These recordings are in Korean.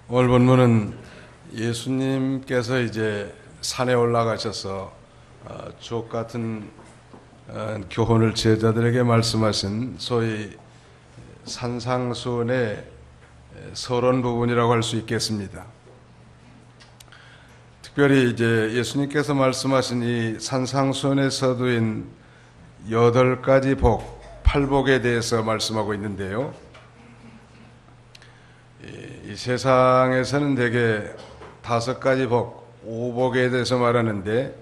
오늘 본문은 예수님께서 이제 산에 올라가셔서 주옥 같은 교훈을 제자들에게 말씀하신 소위 산상수훈의 서론 부분이라고 할 수 있겠습니다. 특별히 이제 예수님께서 말씀하신 이 산상수훈의 서두인 8가지 복, 8복에 대해서 말씀하고 있는데요. 이 세상에서는 대개 5가지 복, 5복에 대해서 말하는데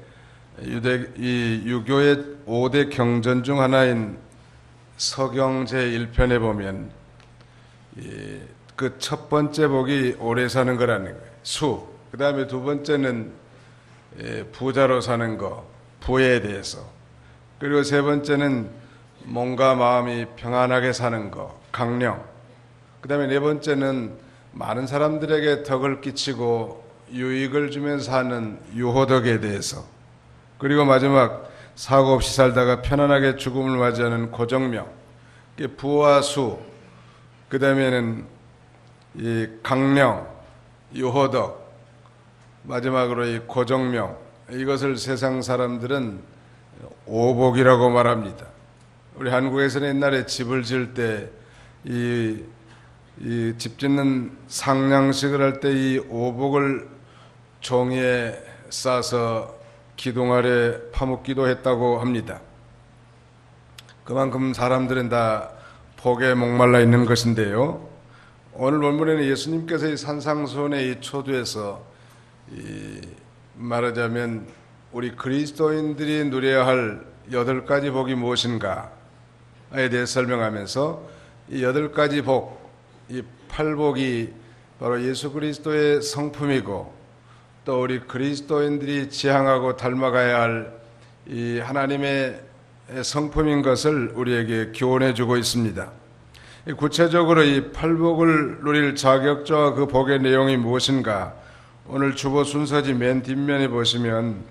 이 유교의 5대 경전 중 하나인 서경 제1편에 보면 그 첫 번째 복이 오래 사는 거라는 거예요. 수. 그 다음에 두 번째는 부자로 사는 거, 부에 대해서. 그리고 세 번째는 몸과 마음이 평안하게 사는 거, 강령. 그 다음에 네 번째는 많은 사람들에게 덕을 끼치고 유익을 주면서 사는 유호덕에 대해서. 그리고 마지막 사고 없이 살다가 편안하게 죽음을 맞이하는 고정명. 부와 수. 그 다음에는 이 강령, 유호덕. 마지막으로 이 고정명. 이것을 세상 사람들은 오복이라고 말합니다. 우리 한국에서는 옛날에 집을 지을 때 이 집 짓는 상냥식을 할 때 이 오복을 종이에 싸서 기둥 아래 파묻기도 했다고 합니다. 그만큼 사람들은 다 복에 목말라 있는 것인데요. 오늘 본문에는 예수님께서 이 산상수훈의 이 초두에서 말하자면 우리 그리스도인들이 누려야 할 8가지 복이 무엇인가에 대해 설명하면서 이 8가지 복, 이 8복이 바로 예수 그리스도의 성품이고 또 우리 그리스도인들이 지향하고 닮아가야 할 이 하나님의 성품인 것을 우리에게 교훈해 주고 있습니다. 구체적으로 이 8복을 누릴 자격자와 그 복의 내용이 무엇인가, 오늘 주보 순서지 맨 뒷면에 보시면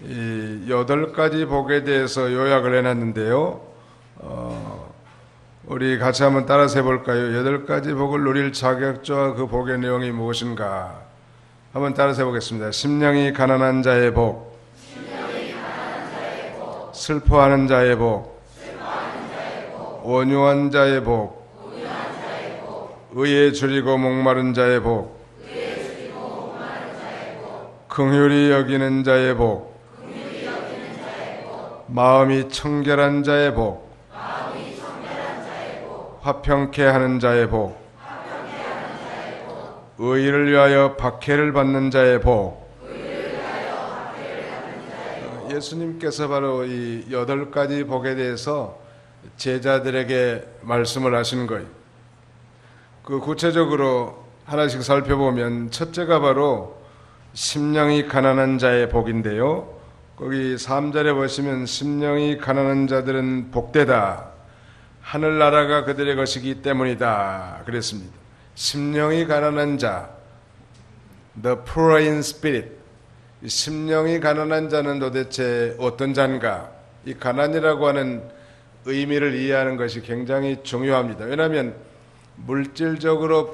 이 8가지 복에 대해서 요약을 해놨는데요. 우리 같이 한번 따라서 해볼까요? 8가지 복을 누릴 자격자와 그 복의 내용이 무엇인가 한번 따라서 해보겠습니다. 심령이 가난한 자의 복, 슬퍼하는 자의 복, 온유한 자의 복, 의에 줄이고 목마른 자의 복, 긍휼히 여기는 자의 복, 마음이 청결한 자의 복, 화평케 하는 자의 복, 의를 위하여 박해를 받는 자의 복. 예수님께서 바로 이 8가지 복에 대해서 제자들에게 말씀을 하신 거예요. 그 구체적으로 하나씩 살펴보면 첫째가 바로 심령이 가난한 자의 복인데요. 거기 3절에 보시면 심령이 가난한 자들은 복되다. 하늘나라가 그들의 것이기 때문이다. 그랬습니다. 심령이 가난한 자, the poor in spirit. 심령이 가난한 자는 도대체 어떤 자인가? 이 가난이라고 하는 의미를 이해하는 것이 굉장히 중요합니다. 왜냐하면 물질적으로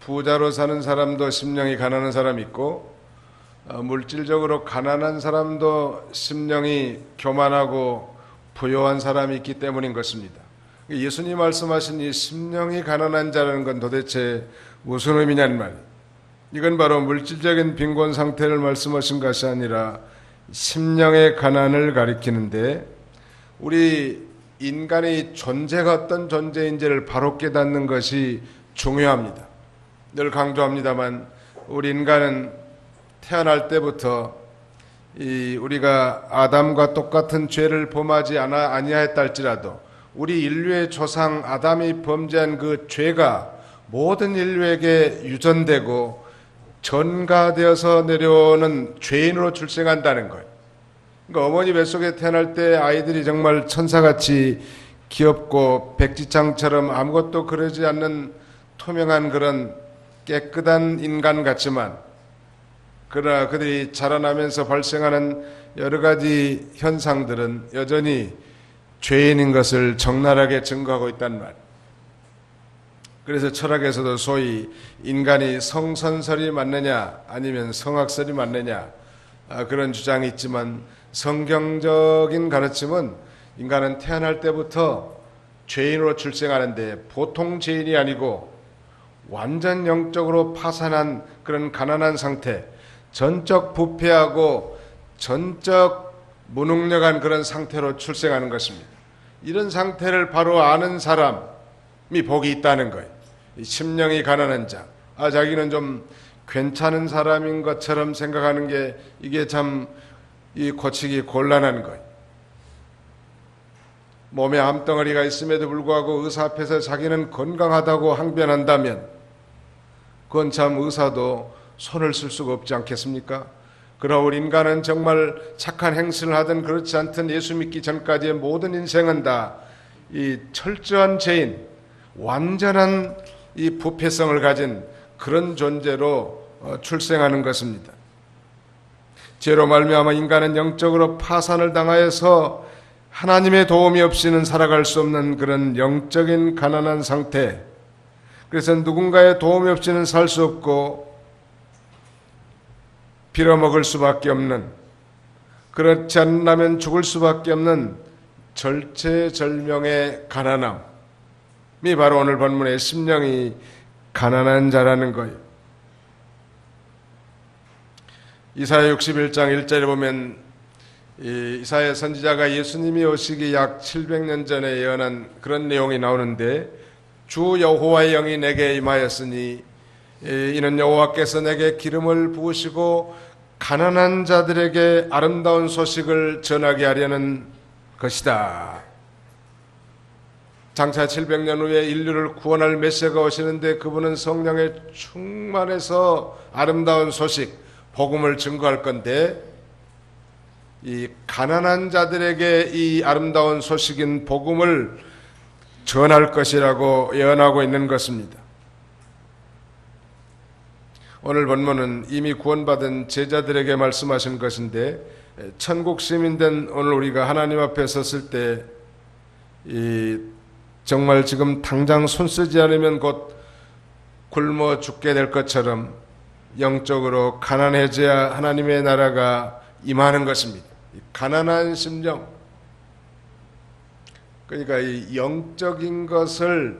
부자로 사는 사람도 심령이 가난한 사람이 있고 물질적으로 가난한 사람도 심령이 교만하고 부요한 사람이 있기 때문인 것입니다. 예수님 말씀하신 이 심령이 가난한 자라는 건 도대체 무슨 의미냐는 말이에요. 이건 바로 물질적인 빈곤 상태를 말씀하신 것이 아니라 심령의 가난을 가리키는데, 우리 인간의 존재가 어떤 존재인지를 바로 깨닫는 것이 중요합니다. 늘 강조합니다만 우리 인간은 태어날 때부터 우리가 아담과 똑같은 죄를 범하지 아니하였다 할지라도 우리 인류의 조상 아담이 범죄한 그 죄가 모든 인류에게 유전되고 전가되어서 내려오는 죄인으로 출생한다는 거예요. 그러니까 어머니 뱃속에 태어날 때 아이들이 정말 천사같이 귀엽고 백지장처럼 아무것도 그러지 않는 투명한 그런 깨끗한 인간 같지만, 그러나 그들이 자라나면서 발생하는 여러 가지 현상들은 여전히 죄인인 것을 적나라하게 증거하고 있단 말이에요. 그래서 철학에서도 소위 인간이 성선설이 맞느냐 아니면 성악설이 맞느냐 그런 주장이 있지만, 성경적인 가르침은 인간은 태어날 때부터 죄인으로 출생하는데 보통 죄인이 아니고 완전 영적으로 파산한 그런 가난한 상태, 전적 부패하고 전적 무능력한 그런 상태로 출생하는 것입니다. 이런 상태를 바로 아는 사람이 복이 있다는 거예요. 이 심령이 가난한 자, 자기는 좀 괜찮은 사람인 것처럼 생각하는 게 이게 참 이 고치기 곤란한 거예요. 몸에 암덩어리가 있음에도 불구하고 의사 앞에서 자기는 건강하다고 항변한다면 그건 참 의사도 손을 쓸 수가 없지 않겠습니까? 그러므로 인간은 정말 착한 행실을 하든 그렇지 않든 예수 믿기 전까지의 모든 인생은 다 이 철저한 죄인, 완전한 이 부패성을 가진 그런 존재로 출생하는 것입니다. 죄로 말미암아 인간은 영적으로 파산을 당하여서 하나님의 도움이 없이는 살아갈 수 없는 그런 영적인 가난한 상태, 그래서 누군가의 도움이 없이는 살 수 없고 빌어먹을 수밖에 없는, 그렇지 않으면 죽을 수밖에 없는 절체절명의 가난함이 바로 오늘 본문의 심령이 가난한 자라는 거예요. 이사야 61장 1절에 보면 이사야 선지자가 예수님이 오시기 약 700년 전에 예언한 그런 내용이 나오는데, 주 여호와의 영이 내게 임하였으니 이는 여호와께서 내게 기름을 부으시고 가난한 자들에게 아름다운 소식을 전하게 하려는 것이다. 장차 700년 후에 인류를 구원할 메시아가 오시는데 그분은 성령에 충만해서 아름다운 소식, 복음을 증거할 건데, 이 가난한 자들에게 이 아름다운 소식인 복음을 전할 것이라고 예언하고 있는 것입니다. 오늘 본문은 이미 구원받은 제자들에게 말씀하신 것인데, 천국 시민된 오늘 우리가 하나님 앞에 섰을 때 정말 지금 당장 손 쓰지 않으면 곧 굶어 죽게 될 것처럼 영적으로 가난해져야 하나님의 나라가 임하는 것입니다. 가난한 심령, 그러니까 이 영적인 것을,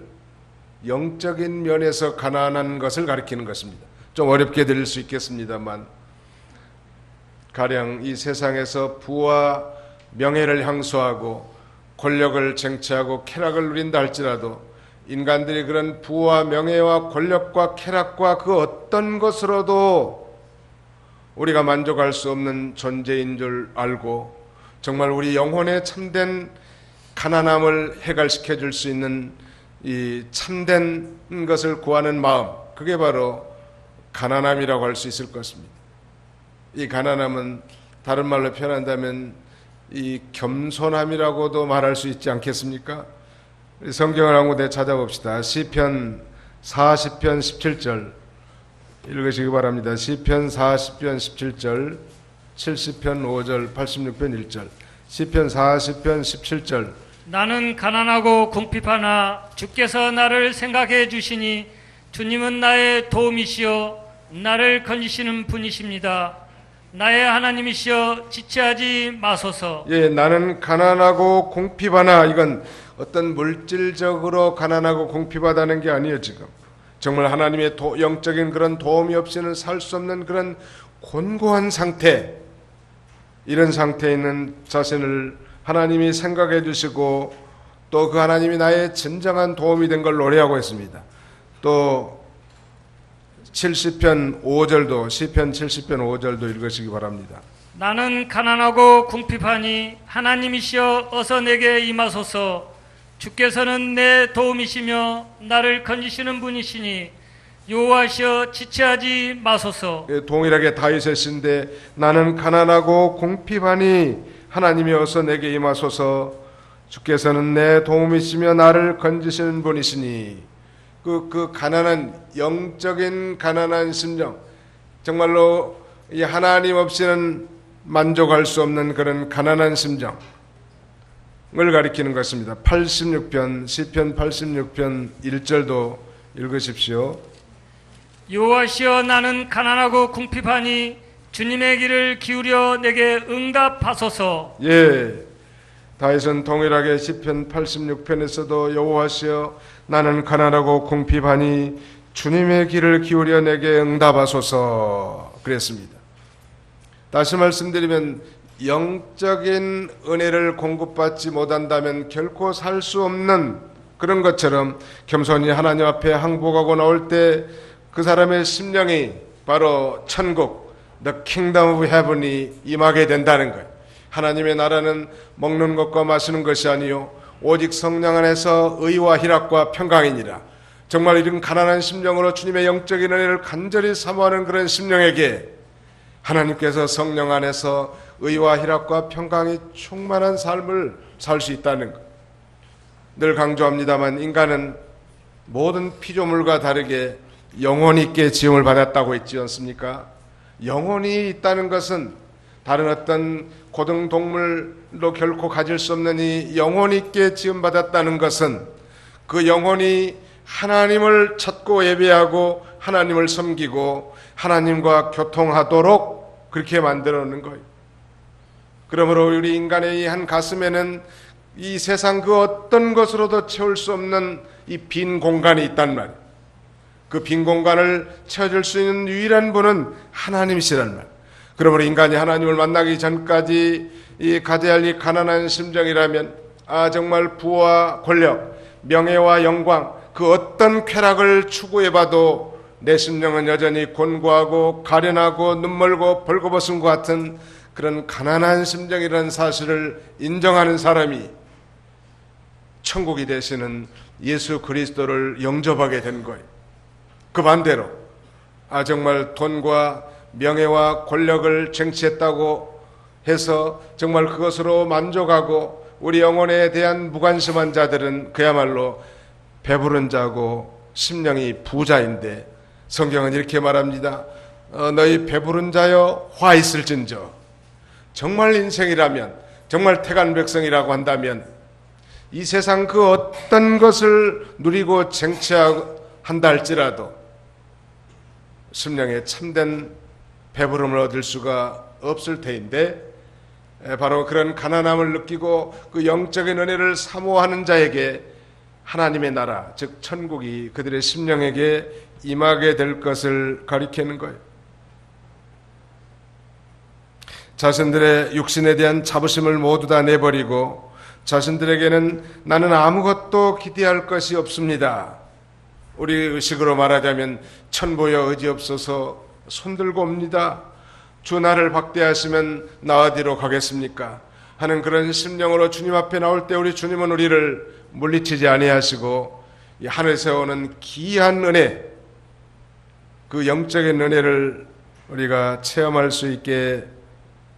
영적인 면에서 가난한 것을 가리키는 것입니다. 좀 어렵게 들릴 수 있겠습니다만, 가령 이 세상에서 부와 명예를 향수하고 권력을 쟁취하고 쾌락을 누린다 할지라도 인간들이 그런 부와 명예와 권력과 쾌락과 그 어떤 것으로도 우리가 만족할 수 없는 존재인 줄 알고, 정말 우리 영혼에 참된 가난함을 해결시켜 줄 수 있는 이 참된 것을 구하는 마음, 그게 바로 가난함이라고 할 수 있을 것입니다. 이 가난함은 다른 말로 표현한다면 이 겸손함이라고도 말할 수 있지 않겠습니까? 성경을 한 군데 찾아봅시다. 시편 40편 17절 읽으시기 바랍니다. 시편 40편 17절, 70편 5절, 86편 1절. 시편 40편 17절. 나는 가난하고 궁핍하나 주께서 나를 생각해 주시니 주님은 나의 도움이시여 나를 건지시는 분이십니다. 나의 하나님이시여 지체하지 마소서. 예, 나는 가난하고 궁핍하나, 이건 어떤 물질적으로 가난하고 궁핍하다는 게 아니에요. 지금 정말 하나님의 영적인 그런 도움이 없이는 살 수 없는 그런 곤고한 상태, 이런 상태에 있는 자신을 하나님이 생각해 주시고 또 그 하나님이 나의 진정한 도움이 된 걸 노래하고 있습니다. 또 70편 5절도, 시편 70편 5절도 읽으시기 바랍니다. 나는 가난하고 궁핍하니 하나님이시여 어서 내게 임하소서. 주께서는 내 도움이시며 나를 건지시는 분이시니 여호와시여 지체하지 마소서. 동일하게 다윗의 시인데, 나는 가난하고 궁핍하니 하나님이 어서 내게 임하소서. 주께서는 내 도움이시며 나를 건지시는 분이시니, 그 가난한 영적인 가난한 심령, 정말로 이 하나님 없이는 만족할 수 없는 그런 가난한 심정을 가리키는 것입니다. 86편 시편 86편 1절도 읽으십시오. 여호와시여 나는 가난하고 궁핍하니 주님의 길을 기울여 내게 응답하소서. 예, 다윗은 동일하게 시편 86편에서도 여호와시여 나는 가난하고 궁핍하니 주님의 길을 기울여 내게 응답하소서 그랬습니다. 다시 말씀드리면 영적인 은혜를 공급받지 못한다면 결코 살 수 없는 그런 것처럼 겸손히 하나님 앞에 항복하고 나올 때 그 사람의 심령이 바로 천국, The Kingdom of Heaven이 임하게 된다는 거예요. 하나님의 나라는 먹는 것과 마시는 것이 아니요 오직 성령 안에서 의와 희락과 평강이니라. 정말 이런 가난한 심령으로 주님의 영적인 은혜를 간절히 사모하는 그런 심령에게 하나님께서 성령 안에서 의와 희락과 평강이 충만한 삶을 살 수 있다는 것. 늘 강조합니다만 인간은 모든 피조물과 다르게 영혼이 있게 지음을 받았다고 했지 않습니까? 영혼이 있다는 것은 다른 어떤 고등동물로 결코 가질 수 없는 이 영혼이 있게 지음받았다는 것은 그 영혼이 하나님을 찾고 예배하고 하나님을 섬기고 하나님과 교통하도록 그렇게 만들어 놓는 거예요. 그러므로 우리 인간의 이 한 가슴에는 이 세상 그 어떤 것으로도 채울 수 없는 이 빈 공간이 있단 말이에요. 그 빈 공간을 채워줄 수 있는 유일한 분은 하나님이시란 말이에요. 그러므로 인간이 하나님을 만나기 전까지 이 가져야 할 이 가난한 심정이라면 정말 부와 권력, 명예와 영광 그 어떤 쾌락을 추구해봐도 내 심령은 여전히 곤고하고 가련하고 눈멀고 벌거벗은 것 같은 그런 가난한 심정이라는 사실을 인정하는 사람이 천국이 되시는 예수 그리스도를 영접하게 된 거예요. 그 반대로 정말 돈과 명예와 권력을 쟁취했다고 해서 정말 그것으로 만족하고 우리 영혼에 대한 무관심한 자들은 그야말로 배부른 자고 심령이 부자인데 성경은 이렇게 말합니다. 너희 배부른 자여 화 있을진저. 정말 인생이라면 정말 태간 백성이라고 한다면 이 세상 그 어떤 것을 누리고 쟁취한다 할지라도 심령에 참된 배부름을 얻을 수가 없을 테인데 바로 그런 가난함을 느끼고 그 영적인 은혜를 사모하는 자에게 하나님의 나라 즉 천국이 그들의 심령에게 임하게 될 것을 가리키는 거예요. 자신들의 육신에 대한 자부심을 모두 다 내버리고 자신들에게는 나는 아무것도 기대할 것이 없습니다. 우리 의식으로 말하자면 천보여 의지없어서 손들고 옵니다. 주 나를 박대하시면 나 어디로 가겠습니까? 하는 그런 심령으로 주님 앞에 나올 때 우리 주님은 우리를 물리치지 아니하시고 이 하늘에서 오는 귀한 은혜 그 영적인 은혜를 우리가 체험할 수 있게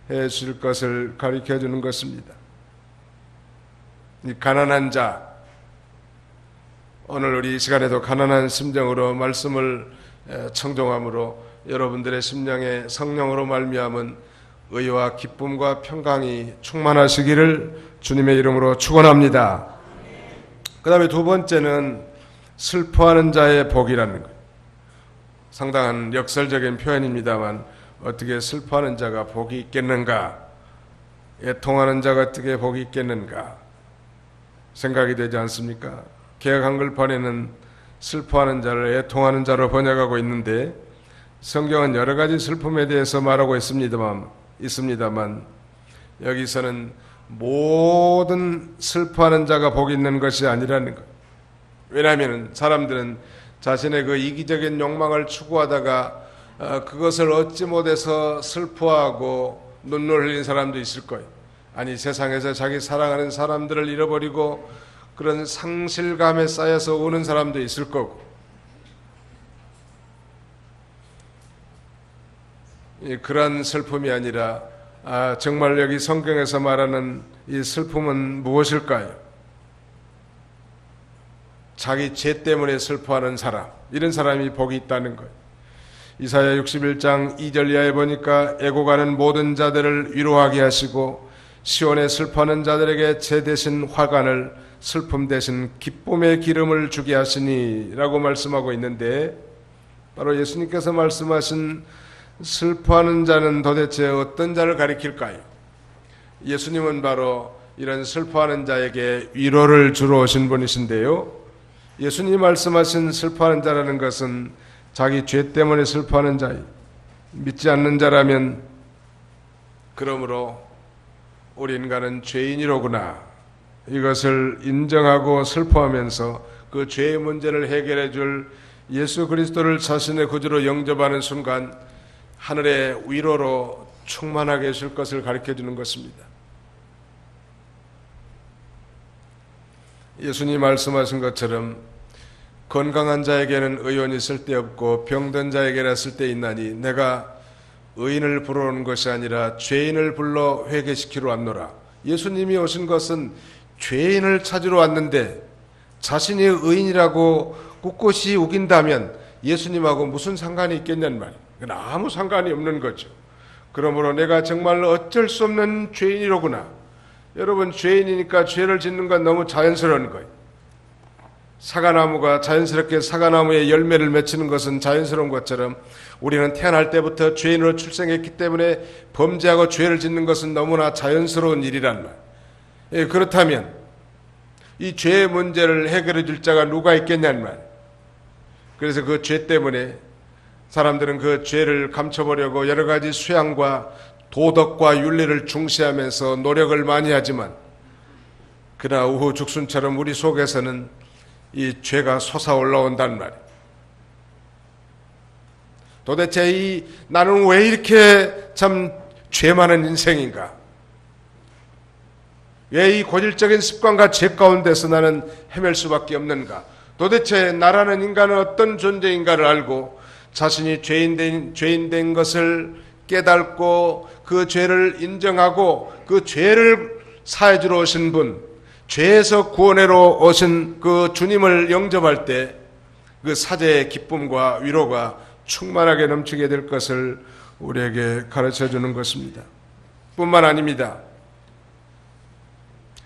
해 줄 것을 가르쳐 주는 것입니다. 이 가난한 자 오늘 우리 이 시간에도 가난한 심정으로 말씀을 청종함으로 여러분들의 심령에 성령으로 말미암은 의와 기쁨과 평강이 충만하시기를 주님의 이름으로 축원합니다. 그 다음에 두 번째는 슬퍼하는 자의 복이라는 거예요. 상당한 역설적인 표현입니다만 어떻게 슬퍼하는 자가 복이 있겠는가, 애통하는 자가 어떻게 복이 있겠는가 생각이 되지 않습니까? 개역 한글판에는 슬퍼하는 자를 애통하는 자로 번역하고 있는데 성경은 여러 가지 슬픔에 대해서 말하고 있습니다만 여기서는 모든 슬퍼하는 자가 복이 있는 것이 아니라는 것. 왜냐하면 사람들은 자신의 그 이기적인 욕망을 추구하다가 그것을 얻지 못해서 슬퍼하고 눈물 흘린 사람도 있을 거예요. 아니 세상에서 자기 사랑하는 사람들을 잃어버리고 그런 상실감에 쌓여서 우는 사람도 있을 거고 그런 슬픔이 아니라 정말 여기 성경에서 말하는 이 슬픔은 무엇일까요? 자기 죄 때문에 슬퍼하는 사람, 이런 사람이 복이 있다는 거예요. 이사야 61장 2절 이하에 보니까 애고가는 모든 자들을 위로하게 하시고 시온에 슬퍼하는 자들에게 제 대신 화관을, 슬픔 대신 기쁨의 기름을 주게 하시니 라고 말씀하고 있는데, 바로 예수님께서 말씀하신 슬퍼하는 자는 도대체 어떤 자를 가리킬까요? 예수님은 바로 이런 슬퍼하는 자에게 위로를 주러 오신 분이신데요, 예수님이 말씀하신 슬퍼하는 자라는 것은 자기 죄 때문에 슬퍼하는 자예요. 믿지 않는 자라면 그러므로 우리 인간은 죄인이로구나, 이것을 인정하고 슬퍼하면서 그 죄의 문제를 해결해 줄 예수 그리스도를 자신의 구주로 영접하는 순간 하늘의 위로로 충만하게 해줄 것을 가르쳐 주는 것입니다. 예수님이 말씀하신 것처럼 건강한 자에게는 의원이 쓸데없고 병든 자에게나 쓸데있나니 내가 의인을 부르러 온 것이 아니라 죄인을 불러 회개시키러 왔노라. 예수님이 오신 것은 죄인을 찾으러 왔는데 자신이 의인이라고 꿋꿋이 우긴다면 예수님하고 무슨 상관이 있겠냐는 말이에요. 아무 상관이 없는 거죠. 그러므로 내가 정말 어쩔 수 없는 죄인이로구나. 여러분, 죄인이니까 죄를 짓는 건 너무 자연스러운 거예요. 사과나무가 자연스럽게 사과나무에 열매를 맺히는 것은 자연스러운 것처럼 우리는 태어날 때부터 죄인으로 출생했기 때문에 범죄하고 죄를 짓는 것은 너무나 자연스러운 일이란 말. 예, 그렇다면 이 죄의 문제를 해결해 줄 자가 누가 있겠냐는 말. 그래서 그 죄 때문에 사람들은 그 죄를 감춰보려고 여러 가지 수양과 도덕과 윤리를 중시하면서 노력을 많이 하지만, 그러나 우후 죽순처럼 우리 속에서는 이 죄가 솟아올라온단 말이에요. 도대체 나는 왜 이렇게 참 죄 많은 인생인가? 왜 이 고질적인 습관과 죄 가운데서 나는 헤맬 수밖에 없는가? 도대체 나라는 인간은 어떤 존재인가를 알고 자신이 죄인 된 것을 깨닫고 그 죄를 인정하고 그 죄를 사해주러 오신 분, 죄에서 구원하러 오신 그 주님을 영접할 때 그 사죄의 기쁨과 위로가 충만하게 넘치게 될 것을 우리에게 가르쳐 주는 것입니다. 뿐만 아닙니다.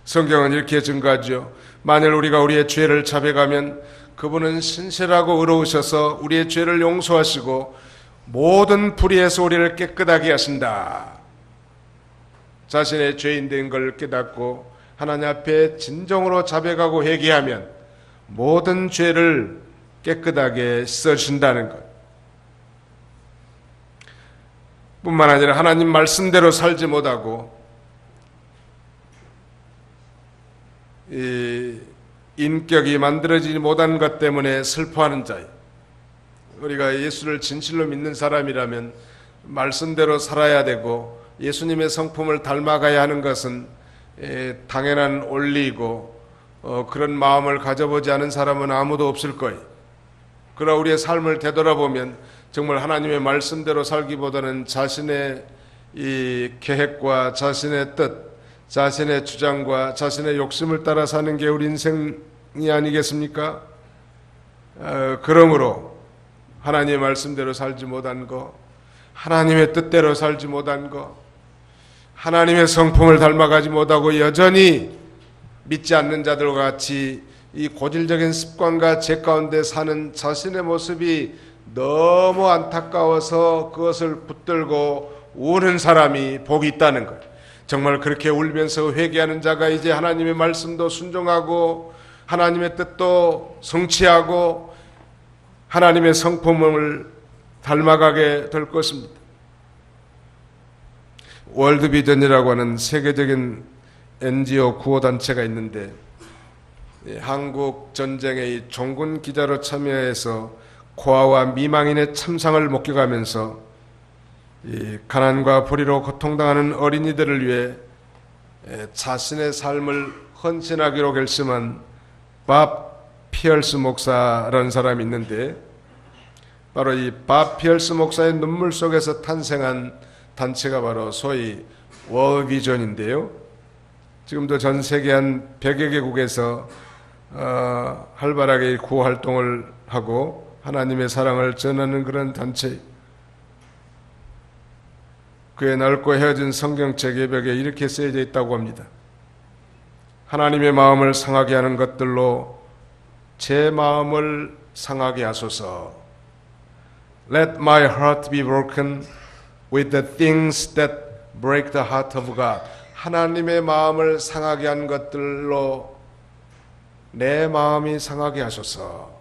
성경은 이렇게 증거하죠. 만일 우리가 우리의 죄를 자백하면 그분은 신실하고 의로우셔서 우리의 죄를 용서하시고 모든 불의에서 우리를 깨끗하게 하신다. 자신의 죄인 된 걸 깨닫고 하나님 앞에 진정으로 자백하고 회개하면 모든 죄를 깨끗하게 씻어주신다는 것. 뿐만 아니라 하나님 말씀대로 살지 못하고 이 인격이 만들어지지 못한 것 때문에 슬퍼하는 자예요. 우리가 예수를 진실로 믿는 사람이라면 말씀대로 살아야 되고 예수님의 성품을 닮아가야 하는 것은 당연한 원리이고 그런 마음을 가져보지 않은 사람은 아무도 없을 거예요. 그러나 우리의 삶을 되돌아보면 정말 하나님의 말씀대로 살기보다는 자신의 이 계획과 자신의 뜻, 자신의 주장과 자신의 욕심을 따라 사는 게 우리 인생이 아니겠습니까? 그러므로 하나님의 말씀대로 살지 못한 거, 하나님의 뜻대로 살지 못한 거, 하나님의 성품을 닮아가지 못하고 여전히 믿지 않는 자들과 같이 이 고질적인 습관과 죄 가운데 사는 자신의 모습이 너무 안타까워서 그것을 붙들고 우는 사람이 복이 있다는 것. 정말 그렇게 울면서 회개하는 자가 이제 하나님의 말씀도 순종하고 하나님의 뜻도 성취하고 하나님의 성품을 닮아가게 될 것입니다. 월드비전이라고 하는 세계적인 NGO 구호단체가 있는데 한국 전쟁의 종군 기자로 참여해서 고아와 미망인의 참상을 목격하면서 이 가난과 불의로 고통당하는 어린이들을 위해 자신의 삶을 헌신하기로 결심한 밥 피얼스 목사라는 사람이 있는데, 바로 이 밥 피얼스 목사의 눈물 속에서 탄생한 단체가 바로 소위 월비전인데요. 지금도 전 세계 한 100여 개국에서 활발하게 구호 활동을 하고 하나님의 사랑을 전하는 그런 단체. 그의 넓고 헤어진 성경책 외벽에 이렇게 쓰여져 있다고 합니다. 하나님의 마음을 상하게 하는 것들로 제 마음을 상하게 하소서. Let my heart be broken with the things that break the heart of God. 하나님의 마음을 상하게 한 것들로 내 마음이 상하게 하소서.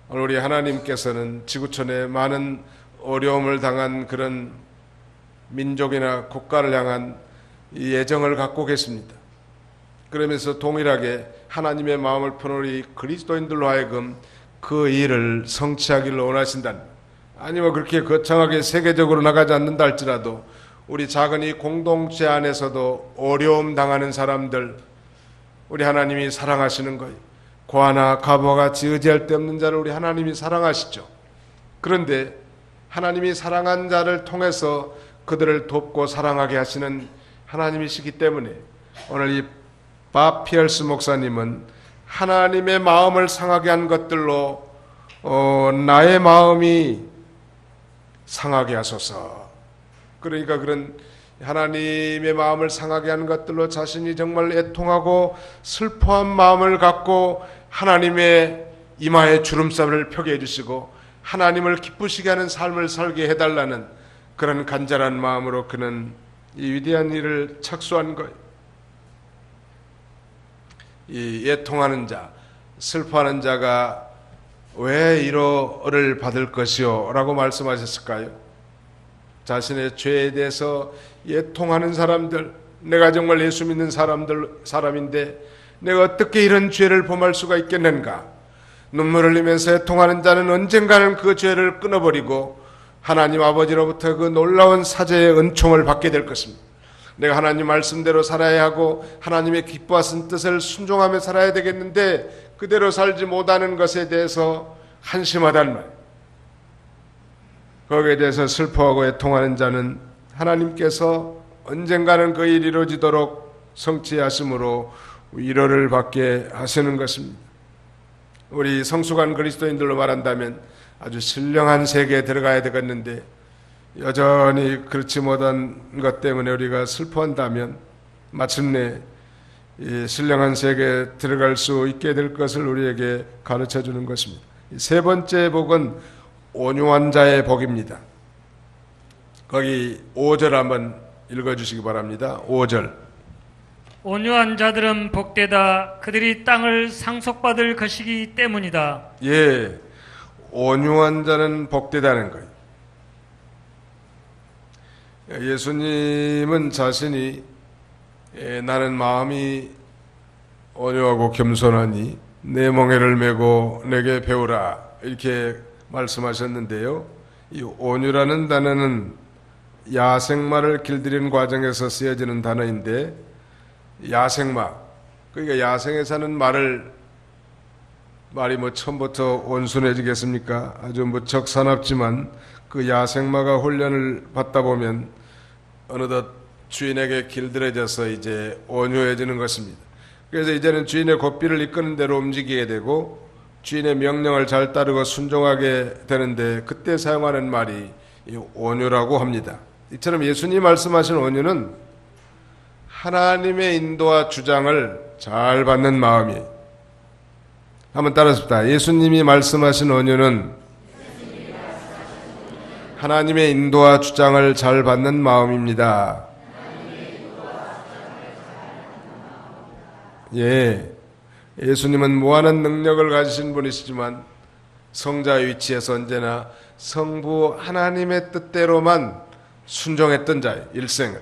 오늘 우리 하나님께서는 지구촌에 많은 어려움을 당한 그런 민족이나 국가를 향한 이 애정을 갖고 계십니다. 그러면서 동일하게 하나님의 마음을 푸는 우리 그리스도인들로 하여금 그 일을 성취하기를 원하신다는, 아니면 그렇게 거창하게 세계적으로 나가지 않는다 할지라도 우리 작은 이 공동체 안에서도 어려움 당하는 사람들 우리 하나님이 사랑하시는 거예요. 고아나 과부와 같이 의지할 데 없는 자를 우리 하나님이 사랑하시죠. 그런데 하나님이 사랑한 자를 통해서 그들을 돕고 사랑하게 하시는 하나님이시기 때문에 오늘 이 밥 피얼스 목사님은 하나님의 마음을 상하게 한 것들로 나의 마음이 상하게 하소서. 그러니까 그런 하나님의 마음을 상하게 하는 것들로 자신이 정말 애통하고 슬퍼한 마음을 갖고 하나님의 이마에 주름살을 펴게 해주시고 하나님을 기쁘시게 하는 삶을 살게 해달라는 그런 간절한 마음으로 그는 이 위대한 일을 착수한 거예요. 이 애통하는 자, 슬퍼하는 자가 왜 위로를 받을 것이요? 라고 말씀하셨을까요? 자신의 죄에 대해서 애통하는 사람들, 내가 정말 예수 믿는 사람인데 내가 어떻게 이런 죄를 범할 수가 있겠는가? 눈물을 흘리면서 애통하는 자는 언젠가는 그 죄를 끊어버리고 하나님 아버지로부터 그 놀라운 사죄의 은총을 받게 될 것입니다. 내가 하나님 말씀대로 살아야 하고 하나님의 기뻐하신 뜻을 순종하며 살아야 되겠는데 그대로 살지 못하는 것에 대해서 한심하단 말. 거기에 대해서 슬퍼하고 애통하는 자는 하나님께서 언젠가는 그 일이 이루어지도록 성취하심으로 위로를 받게 하시는 것입니다. 우리 성숙한 그리스도인들로 말한다면 아주 신령한 세계에 들어가야 되겠는데 여전히 그렇지 못한 것 때문에 우리가 슬퍼한다면 마침내 이 신령한 세계에 들어갈 수 있게 될 것을 우리에게 가르쳐 주는 것입니다. 세 번째 복은 온유한 자의 복입니다. 거기 5절 한번 읽어주시기 바랍니다. 5절. 온유한 자들은 복되다. 그들이 땅을 상속받을 것이기 때문이다. 예, 온유한 자는 복되다는 거예요. 예수님은 자신이 나는 마음이 온유하고 겸손하니 내 멍에를 메고 내게 배우라 이렇게 말씀하셨는데요. 이 온유라는 단어는 야생마를 길들이는 과정에서 쓰여지는 단어인데 야생마, 그러니까 야생에 사는 말이 뭐 처음부터 온순해지겠습니까? 아주 무척 사납지만 그 야생마가 훈련을 받다 보면 어느덧 주인에게 길들여져서 이제 온유해지는 것입니다. 그래서 이제는 주인의 고삐를 이끄는 대로 움직이게 되고 주인의 명령을 잘 따르고 순종하게 되는데 그때 사용하는 말이 온유라고 합니다. 이처럼 예수님이 말씀하신 온유는 하나님의 인도와 주장을 잘 받는 마음이에요. 한번 따라합시다. 예수님이 말씀하신 온유는 하나님의 인도와 주장을 잘 받는 마음입니다. 예, 예수님은 무한한 능력을 가지신 분이시지만 성자의 위치에서 언제나 성부 하나님의 뜻대로만 순종했던 자예요, 일생을.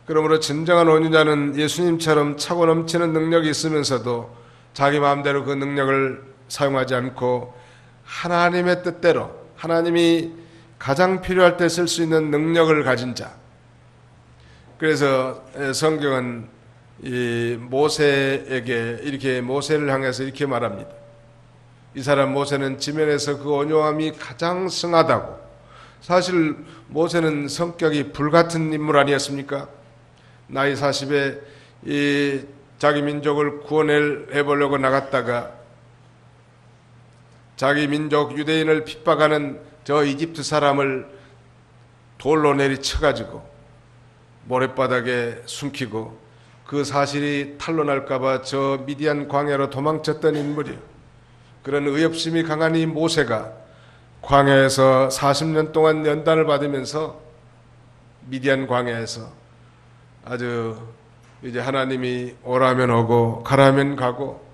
그러므로 진정한 온유자는 예수님처럼 차고 넘치는 능력이 있으면서도 자기 마음대로 그 능력을 사용하지 않고 하나님의 뜻대로 하나님이 가장 필요할 때 쓸 수 있는 능력을 가진 자. 그래서 성경은 이 모세에게 이렇게 모세를 향해서 이렇게 말합니다. 이 사람 모세는 지면에서 그 온유함이 가장 승하다고. 사실 모세는 성격이 불같은 인물 아니었습니까? 나이 40에 이 자기 민족을 구원해 보려고 나갔다가 자기 민족 유대인을 핍박하는 저 이집트 사람을 돌로 내리쳐가지고 모랫바닥에 숨기고 그 사실이 탄로날까봐 저 미디안 광야로 도망쳤던 인물이에요. 그런 의협심이 강한 이 모세가 광야에서 40년 동안 연단을 받으면서 미디안 광야에서 아주 이제 하나님이 오라면 오고 가라면 가고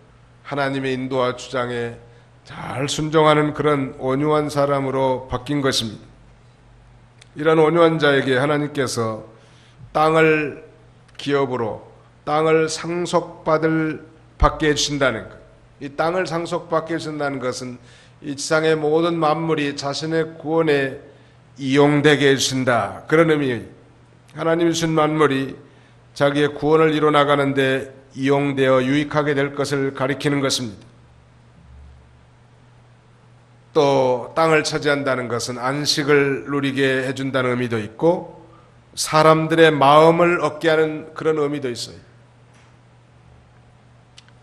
하나님의 인도와 주장에 잘 순종하는 그런 온유한 사람으로 바뀐 것입니다. 이런 온유한 자에게 하나님께서 땅을 기업으로 땅을 받게 해주신다는 것. 이 땅을 상속받게 해준다는 것은 이 지상의 모든 만물이 자신의 구원에 이용되게 해주신다. 그런 의미. 하나님이 주신 만물이 자기의 구원을 이뤄나가는데 이용되어 유익하게 될 것을 가리키는 것입니다. 또 땅을 차지한다는 것은 안식을 누리게 해준다는 의미도 있고 사람들의 마음을 얻게 하는 그런 의미도 있어요.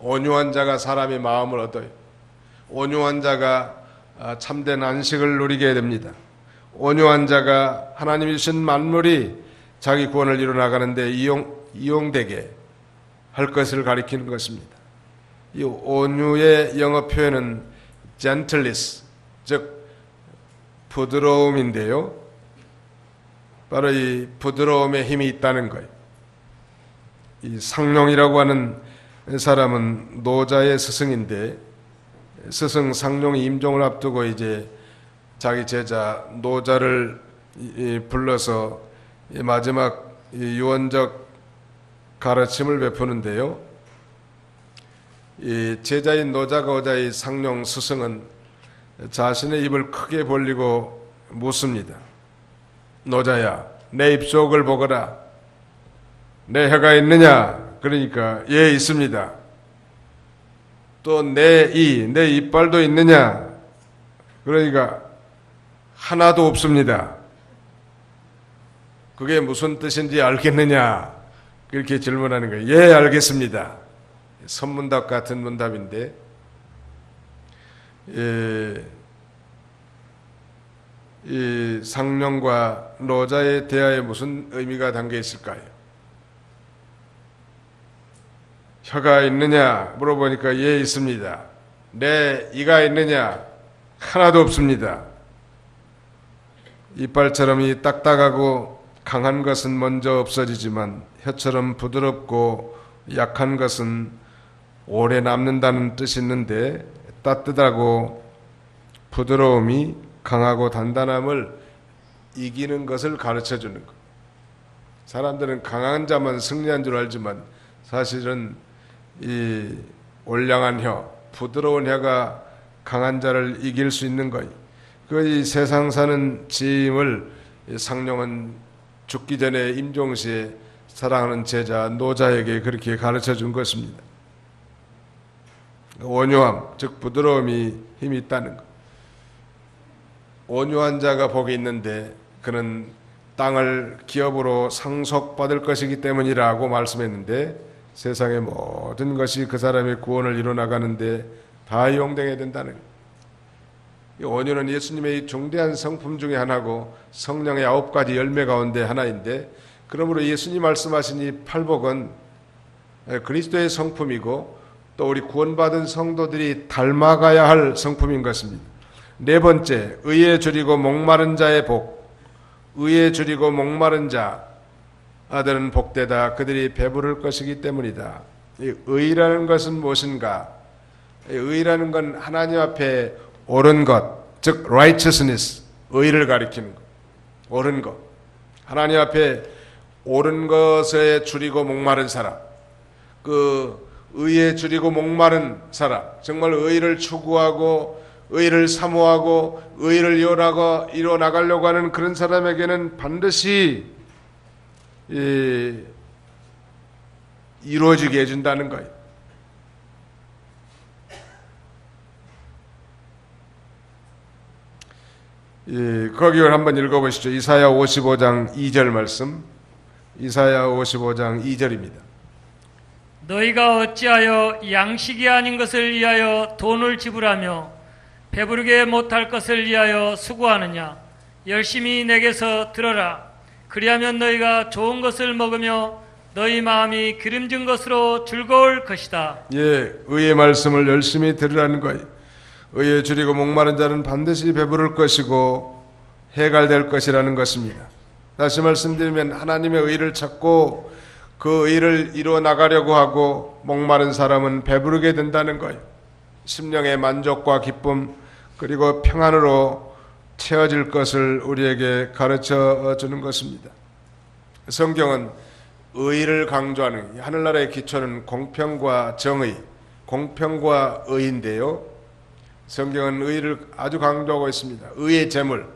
온유한 자가 사람의 마음을 얻어요. 온유한 자가 참된 안식을 누리게 됩니다. 온유한 자가 하나님이 주신 만물이 자기 구원을 이뤄나가는데 이용되게 할 것을 가리키는 것입니다. 이 온유의 영어 표현은 gentleness, 즉 부드러움인데요. 바로 이 부드러움에 힘이 있다는 거예요. 이 상룡이라고 하는 사람은 노자의 스승인데 스승 상룡이 임종을 앞두고 이제 자기 제자 노자를 불러서 마지막 유언적 가르침을 베푸는데요. 이 제자인 노자가 오자 이 상룡 스승은 자신의 입을 크게 벌리고 묻습니다. 노자야, 내 입속을 보거라. 내 혀가 있느냐? 그러니까 예, 있습니다. 또 내 이빨도 있느냐? 그러니까 하나도 없습니다. 그게 무슨 뜻인지 알겠느냐? 그렇게 질문하는 거예요. 예, 알겠습니다. 선문답 같은 문답인데 이 상룡과 노자의 대화에 무슨 의미가 담겨 있을까요? 혀가 있느냐 물어보니까 예, 있습니다. 내 이가 있느냐? 하나도 없습니다. 이빨처럼 이 딱딱하고 강한 것은 먼저 없어지지만 혀처럼 부드럽고 약한 것은 오래 남는다는 뜻이 있는데 따뜻하고 부드러움이 강하고 단단함을 이기는 것을 가르쳐주는 것. 사람들은 강한 자만 승리한 줄 알지만 사실은 이 올량한 혀, 부드러운 혀가 강한 자를 이길 수 있는 거예요. 그 세상 사는 짐을 상룡은 죽기 전에 임종시에 사랑하는 제자 노자에게 그렇게 가르쳐 준 것입니다. 온유함, 즉 부드러움이 힘이 있다는 것. 온유한 자가 복이 있는데 그는 땅을 기업으로 상속받을 것이기 때문이라고 말씀했는데 세상의 모든 것이 그 사람의 구원을 이뤄나가는데 다 이용되게 된다는 것. 이 온유는 예수님의 중대한 성품 중에 하나고 성령의 9가지 열매 가운데 하나인데 그러므로 예수님 말씀하신 이 팔복은 그리스도의 성품이고 또 우리 구원받은 성도들이 닮아가야 할 성품인 것입니다. 네 번째, 의에 줄이고 목마른 자의 복. 의에 줄이고 목마른 자 아들은 복되다. 그들이 배부를 것이기 때문이다. 이 의라는 것은 무엇인가? 의라는 건 하나님 앞에 옳은 것, 즉 righteousness, 의를 가리키는 것. 옳은 것. 하나님 앞에 옳은 것에 줄이고 목마른 사람. 그 의에 줄이고 목마른 사람. 정말 의를 추구하고 의를 사모하고 의를 이뤄나가려고 하는 그런 사람에게는 반드시 이루어지게 해준다는 거예요. 거기를 한번 읽어보시죠. 이사야 55장 2절 말씀. 이사야 55장 2절입니다. 너희가 어찌하여 양식이 아닌 것을 위하여 돈을 지불하며 배부르게 못할 것을 위하여 수고하느냐? 열심히 내게서 들어라. 그리하면 너희가 좋은 것을 먹으며 너희 마음이 기름진 것으로 즐거울 것이다. 예, 의의 말씀을 열심히 들으라는 거예요. 의에 줄이고 목마른 자는 반드시 배부를 것이고 해갈될 것이라는 것입니다. 다시 말씀드리면 하나님의 의를 찾고 그 의를 이루어 나가려고 하고 목마른 사람은 배부르게 된다는 거예요. 심령의 만족과 기쁨 그리고 평안으로 채워질 것을 우리에게 가르쳐 주는 것입니다. 성경은 의를 강조하는, 하늘나라의 기초는 공평과 정의, 공평과 의인데요. 성경은 의를 아주 강조하고 있습니다. 의의 재물,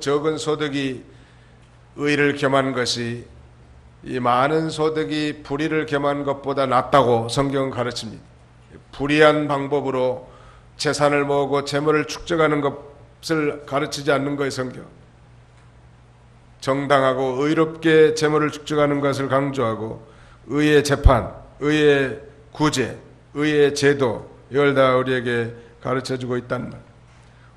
적은 소득이 의를 겸한 것이 이 많은 소득이 불의를 겸한 것보다 낫다고 성경은 가르칩니다. 불의한 방법으로 재산을 모으고 재물을 축적하는 것을 가르치지 않는 거예요, 성경. 정당하고 의롭게 재물을 축적하는 것을 강조하고 의의 재판, 의의 구제, 의의 제도 이걸 다 우리에게 가르쳐주고 있다는 말.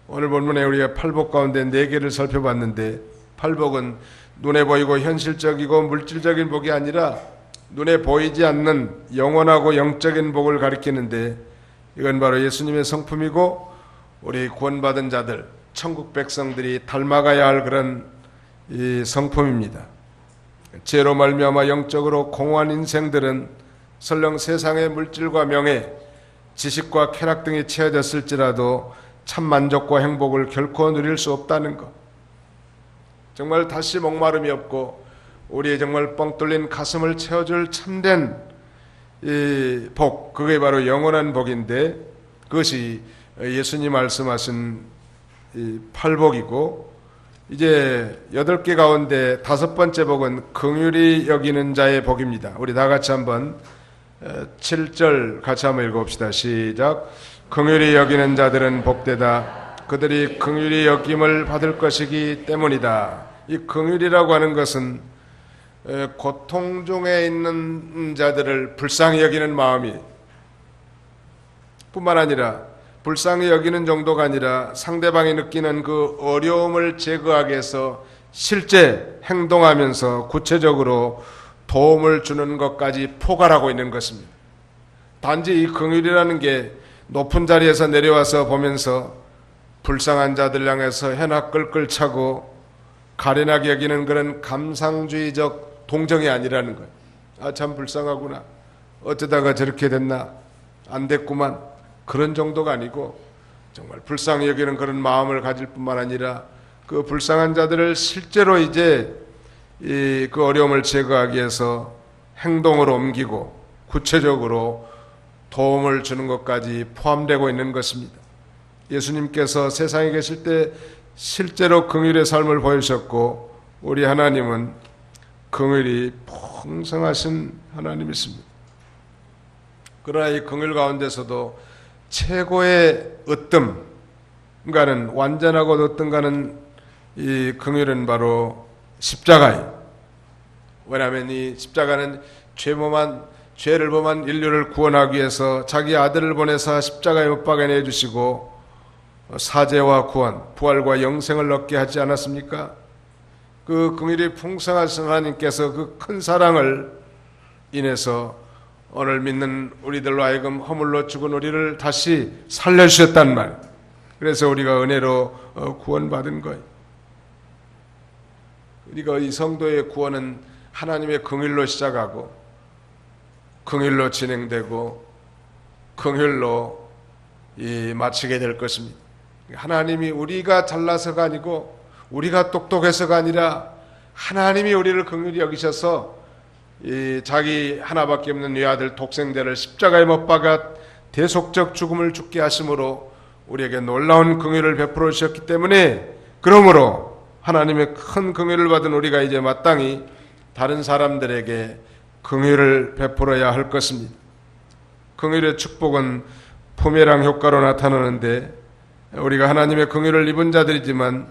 오늘 본문에 우리가 팔복 가운데 4개를 살펴봤는데 팔복은 눈에 보이고 현실적이고 물질적인 복이 아니라 눈에 보이지 않는 영원하고 영적인 복을 가리키는데 이건 바로 예수님의 성품이고 우리 구원받은 자들, 천국 백성들이 닮아가야 할 그런 이 성품입니다. 죄로 말미암아 영적으로 공허한 인생들은 설령 세상의 물질과 명예, 지식과 쾌락 등이 채워졌을지라도 참 만족과 행복을 결코 누릴 수 없다는 것. 정말 다시 목마름이 없고 우리의 정말 뻥 뚫린 가슴을 채워줄 참된 이 복, 그게 바로 영원한 복인데 그것이 예수님 말씀하신 이 팔복이고 이제 8개 가운데 5번째 복은 긍휼히 여기는 자의 복입니다. 우리 다 같이 한번 7절 같이 한번 읽어봅시다. 시작. 긍휼히 여기는 자들은 복되다. 그들이 긍휼히 여김을 받을 것이기 때문이다. 이 긍휼이라고 하는 것은 고통 중에 있는 자들을 불쌍히 여기는 마음이 뿐만 아니라 불쌍히 여기는 정도가 아니라 상대방이 느끼는 그 어려움을 제거하기 위해서 실제 행동하면서 구체적으로 도움을 주는 것까지 포괄하고 있는 것입니다. 단지 이 긍휼이라는 게 높은 자리에서 내려와서 보면서 불쌍한 자들 향해서 혀나 끌끌 차고 가련하게 여기는 그런 감상주의적 동정이 아니라는 거예요. 아, 참 불쌍하구나. 어쩌다가 저렇게 됐나. 안 됐구만. 그런 정도가 아니고 정말 불쌍히 여기는 그런 마음을 가질 뿐만 아니라 그 불쌍한 자들을 실제로 이제 그 어려움을 제거하기 위해서 행동으로 옮기고 구체적으로 도움을 주는 것까지 포함되고 있는 것입니다. 예수님께서 세상에 계실 때 실제로 긍휼의 삶을 보이셨고 우리 하나님은 긍휼이 풍성하신 하나님이십니다. 그러나 이 긍휼 가운데서도 최고의 으뜸가는 완전하고 으뜸가는 이 긍휼은 바로 십자가예요. 왜냐하면 이 십자가는 죄를 범한 인류를 구원하기 위해서 자기 아들을 보내사 십자가에 못 박아 내주시고 사죄와 구원, 부활과 영생을 얻게 하지 않았습니까? 그 긍휼이 풍성하신 하나님께서 그 큰 사랑을 인해서 오늘 믿는 우리들로 하여금 허물로 죽은 우리를 다시 살려주셨단 말이에요. 그래서 우리가 은혜로 구원받은 거예요. 우리가 이 성도의 구원은 하나님의 긍휼로 시작하고 긍휼로 진행되고 긍휼로 마치게 될 것입니다. 하나님이 우리가 잘나서가 아니고 우리가 똑똑해서가 아니라 하나님이 우리를 긍휼히 여기셔서 자기 하나밖에 없는 외아들 독생자를 십자가에 못 박아 대속적 죽음을 죽게 하심으로 우리에게 놀라운 긍휼을 베풀어 주셨기 때문에 그러므로 하나님의 큰 긍휼을 받은 우리가 이제 마땅히 다른 사람들에게 긍휼을 베풀어야 할 것입니다. 긍휼의 축복은 부메랑 효과로 나타나는데 우리가 하나님의 긍휼을 입은 자들이지만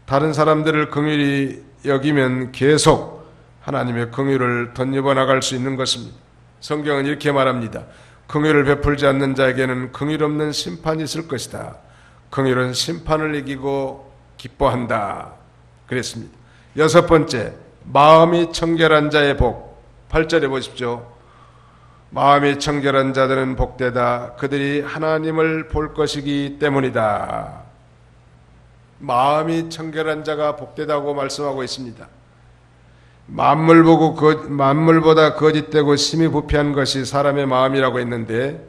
다른 사람들을 긍휼히 여기면 계속 하나님의 긍휼을 덧입어 나갈 수 있는 것입니다. 성경은 이렇게 말합니다. 긍휼을 베풀지 않는 자에게는 긍휼 없는 심판이 있을 것이다. 긍휼은 심판을 이기고 기뻐한다 그랬습니다. 여섯 번째, 마음이 청결한 자의 복. 8절에 보십시오. 마음이 청결한 자들은 복되다. 그들이 하나님을 볼 것이기 때문이다. 마음이 청결한 자가 복되다고 말씀하고 있습니다. 만물보다 거짓되고 심히 부패한 것이 사람의 마음이라고 했는데,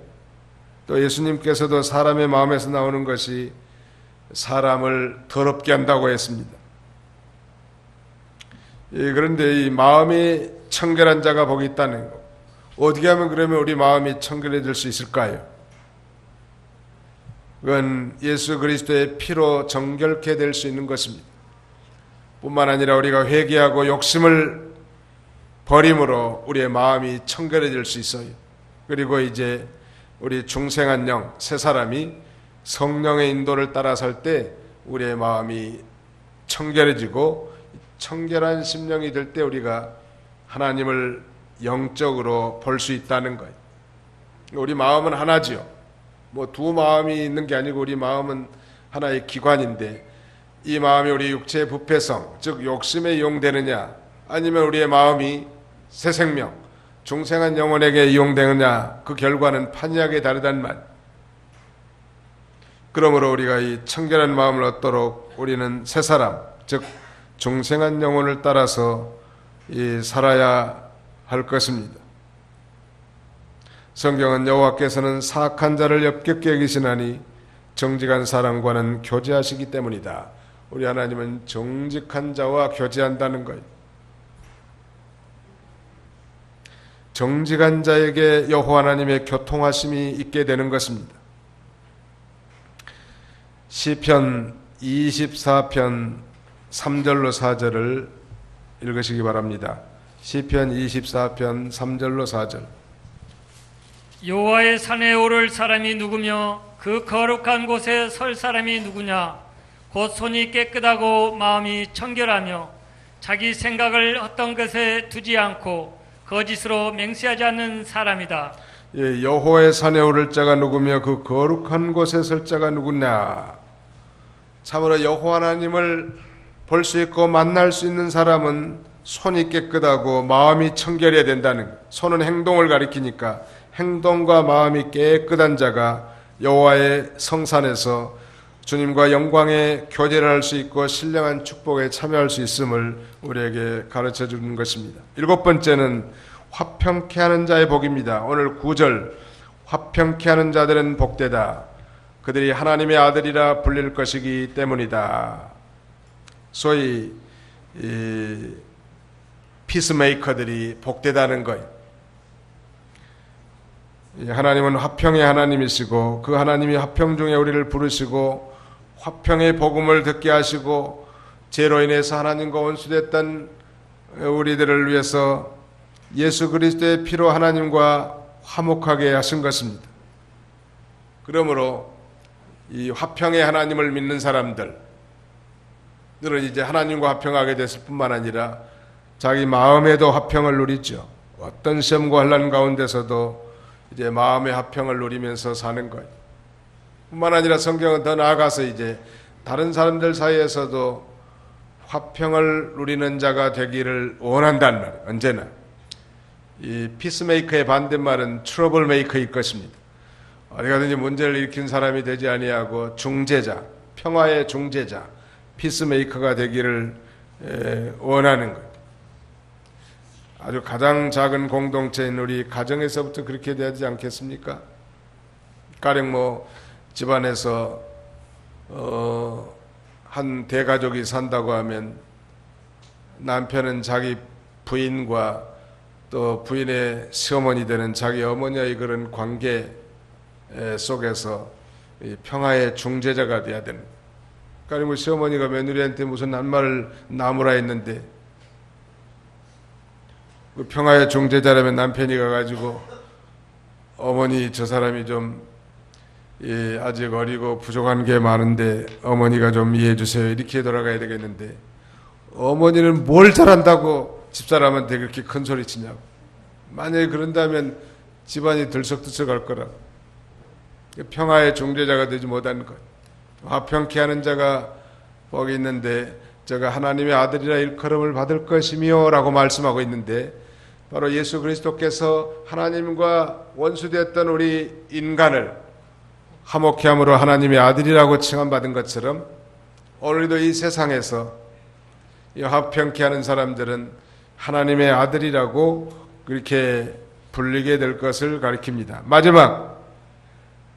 또 예수님께서도 사람의 마음에서 나오는 것이 사람을 더럽게 한다고 했습니다. 그런데 이 마음이 청결한 자가 복이 있다는 것, 어떻게 하면 그러면 우리 마음이 청결해질 수 있을까요? 그건 예수 그리스도의 피로 정결케 될 수 있는 것입니다. 뿐만 아니라 우리가 회개하고 욕심을 버림으로 우리의 마음이 청결해질 수 있어요. 그리고 이제 우리 중생한 영, 새 사람이 성령의 인도를 따라 살 때 우리의 마음이 청결해지고, 청결한 심령이 될 때 우리가 하나님을 영적으로 볼 수 있다는 거예요. 우리 마음은 하나지요. 뭐 두 마음이 있는 게 아니고 우리 마음은 하나의 기관인데, 이 마음이 우리 육체의 부패성, 즉 욕심에 이용되느냐, 아니면 우리의 마음이 새 생명, 중생한 영혼에게 이용되느냐, 그 결과는 판이하게 다르단 말. 그러므로 우리가 이 청결한 마음을 얻도록 우리는 새 사람, 즉 중생한 영혼을 따라서 살아야 할 것입니다. 성경은 여호와께서는 사악한 자를 엽겹게 여기시나니 정직한 사람과는 교제하시기 때문이다. 우리 하나님은 정직한 자와 교제한다는 거예요. 정직한 자에게 여호와 하나님의 교통하심이 있게 되는 것입니다. 시편 24편 3절로 4절을 읽으시기 바랍니다. 시편 24편 3절로 4절. 여호와의 산에 오를 사람이 누구며 그 거룩한 곳에 설 사람이 누구냐? 곧 손이 깨끗하고 마음이 청결하며 자기 생각을 헛된 것에 두지 않고 거짓으로 맹세하지 않는 사람이다. 여호와의 산에 오를 자가 누구며 그 거룩한 곳에 설 자가 누구냐? 참으로 여호와 하나님을 볼 수 있고 만날 수 있는 사람은 손이 깨끗하고 마음이 청결해야 된다는 것. 손은 행동을 가리키니까 행동과 마음이 깨끗한 자가 여호와의 성산에서 주님과 영광의 교제를 할 수 있고 신령한 축복에 참여할 수 있음을 우리에게 가르쳐 주는 것입니다. 일곱 번째는 화평케 하는 자의 복입니다. 오늘 9절, 화평케 하는 자들은 복되다. 그들이 하나님의 아들이라 불릴 것이기 때문이다. 소위 피스메이커들이 복되다는 거예요. 하나님은 화평의 하나님이시고, 그 하나님이 화평 중에 우리를 부르시고 화평의 복음을 듣게 하시고, 죄로 인해서 하나님과 원수됐던 우리들을 위해서 예수 그리스도의 피로 하나님과 화목하게 하신 것입니다. 그러므로 이 화평의 하나님을 믿는 사람들은 이제 하나님과 화평하게 됐을 뿐만 아니라 자기 마음에도 화평을 누리죠. 어떤 시험과 환난 가운데서도 이제 마음의 화평을 누리면서 사는 거예요. 뿐만 아니라 성경은 더 나아가서 이제 다른 사람들 사이에서도 화평을 누리는 자가 되기를 원한다는 말이에요. 언제나 이 피스메이커의 반대말은 트러블 메이커일 것입니다. 어디가든지 문제를 일으킨 사람이 되지 아니하고 중재자, 평화의 중재자, 피스메이커가 되기를 원하는 것. 아주 가장 작은 공동체인 우리 가정에서부터 그렇게 되지 않겠습니까? 가령 뭐 집안에서 한 대가족이 산다고 하면 남편은 자기 부인과 또 부인의 시어머니 되는 자기 어머니와의 그런 관계 속에서 평화의 중재자가 돼야 되는. 가령 뭐 시어머니가 며느리한테 무슨 낱말을 나무라 했는데 그 평화의 중재자라면 남편이 가가지고 어머니 저 사람이 좀 아직 어리고 부족한 게 많은데 어머니가 좀 이해해 주세요 이렇게 돌아가야 되겠는데, 어머니는 뭘 잘한다고 집사람한테 그렇게 큰 소리 치냐고. 만약에 그런다면 집안이 들썩들썩할 거라. 평화의 중재자가 되지 못한 것. 화평케 하는 자가 복이 있는데 저가 하나님의 아들이라 일컬음을 받을 것이며 라고 말씀하고 있는데, 바로 예수 그리스도께서 하나님과 원수되었던 우리 인간을 화목케 함으로 하나님의 아들이라고 칭함받은 것처럼, 오늘도 이 세상에서 이 화평케 하는 사람들은 하나님의 아들이라고 그렇게 불리게 될 것을 가리킵니다. 마지막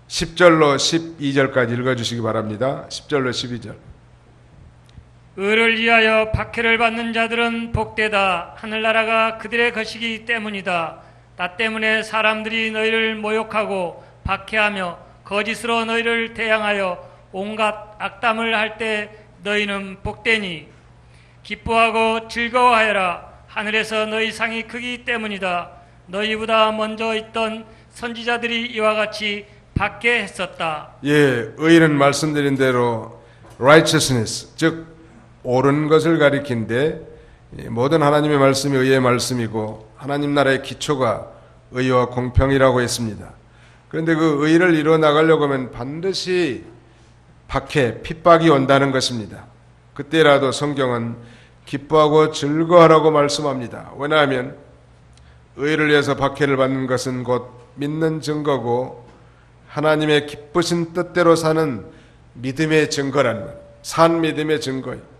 10절로 12절까지 읽어주시기 바랍니다. 10절로 12절. 의를 위하여 박해를 받는 자들은 복되다. 하늘나라가 그들의 것이기 때문이다. 나 때문에 사람들이 너희를 모욕하고 박해하며 거짓으로 너희를 대항하여 온갖 악담을 할 때 너희는 복되니 기뻐하고 즐거워하여라. 하늘에서 너희 상이 크기 때문이다. 너희보다 먼저 있던 선지자들이 이와 같이 박해했었다. 예, 의는 말씀드린 대로 righteousness, 즉 옳은 것을 가리킨데, 모든 하나님의 말씀이 의의 말씀이고 하나님 나라의 기초가 의와 공평이라고 했습니다. 그런데 그 의를 이루어 나가려고 하면 반드시 박해, 핍박이 온다는 것입니다. 그때라도 성경은 기뻐하고 즐거워하라고 말씀합니다. 왜냐하면 의를 위해서 박해를 받는 것은 곧 믿는 증거고 하나님의 기쁘신 뜻대로 사는 믿음의 증거란 말, 산 믿음의 증거예요.